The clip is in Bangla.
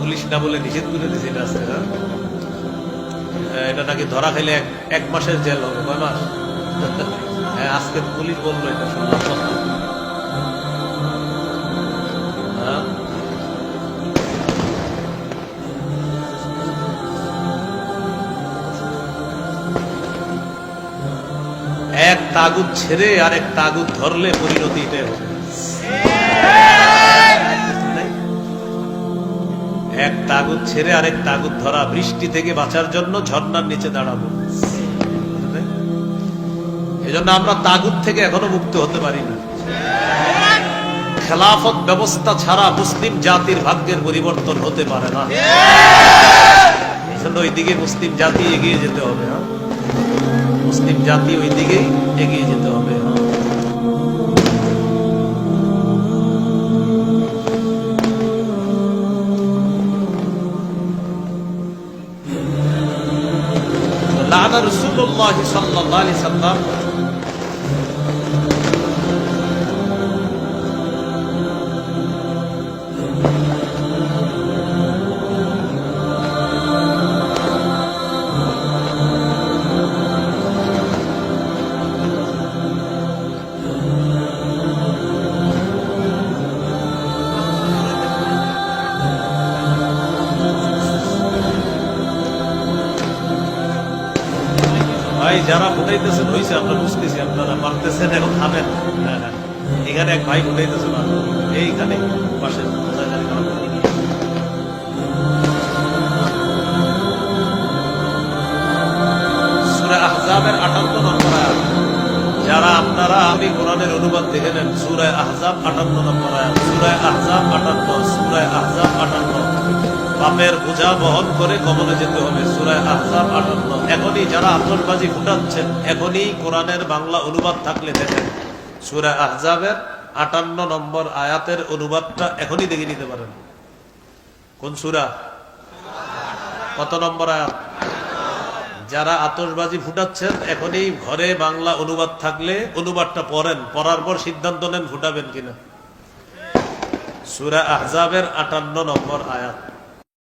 পুলিশ না বলে নিষেধ করে দিয়েছিল আজকে। এটা নাকি ধরা খাইলে 1 মাসের জেল হবে। 9 মাস? হ্যাঁ, আজকে পুলিশ বললো এটা শুনলাম। এক তাগুত ছেড়ে আরেক তাগুত ধরলে পরিণতি এটাই হবে। এক তাগুত ছেড়ে আরেক তাগুত ধরা, বৃষ্টি থেকে বাঁচার জন্য ঝর্ণার নিচে দাঁড়াবো। এজন্য আমরা তাগুত থেকে এখনো মুক্ত হতে পারি না। খেলাফত ব্যবস্থা ছাড়া মুসলিম জাতির ভাগ্যের পরিবর্তন হতে পারে না। এই জন্য ওই দিকে মুসলিম জাতি এগিয়ে যেতে হবে। মুসলিম জাতি ওই দিকেই এগিয়ে যেতে হবে। লাআনা রাসূলুল্লাহ সাল্লাল্লাহু আলাইহি সাল্লাম ভাই যারা ফুটাইতেছেন হয়েছে, আমরা বুঝতেছি আপনারা পারতেছেন, এখন থামেন। হ্যাঁ হ্যাঁ, এখানে এক ভাই ফুটাইতেছে না, এইখানে পাশে সূরা আহজাবের 58 নম্বর আয়াত। যারা আপনারা আমি কোরআনের অনুবাদ দেখে নেন। সূরা আহজাব 58 নম্বর আয়াত। সূরা আহজাব 58, সূরা আহজাব 58। বাপের বোঝা বহন করে কবরে যেতে হবে। সূরা আহজাব 58। এখনই যারা আতশবাজি ফুটাচ্ছেন, এখনই কোরআনের বাংলা অনুবাদ থাকলে দেখেন। সূরা আহজাবের 58 নম্বর আয়াতের অনুবাদটা এখনই দেখে নিতে পারেন। কোন সূরা? কত নম্বর আয়াত? যারা আতশবাজি ফুটাচ্ছেন, এখনই ঘরে বাংলা অনুবাদ থাকলে অনুবাদটা পড়েন, পড়ার পর সিদ্ধান্ত নেন ফুটাবেন কিনা। সূরা আহজাবের 58 নম্বর আয়াত।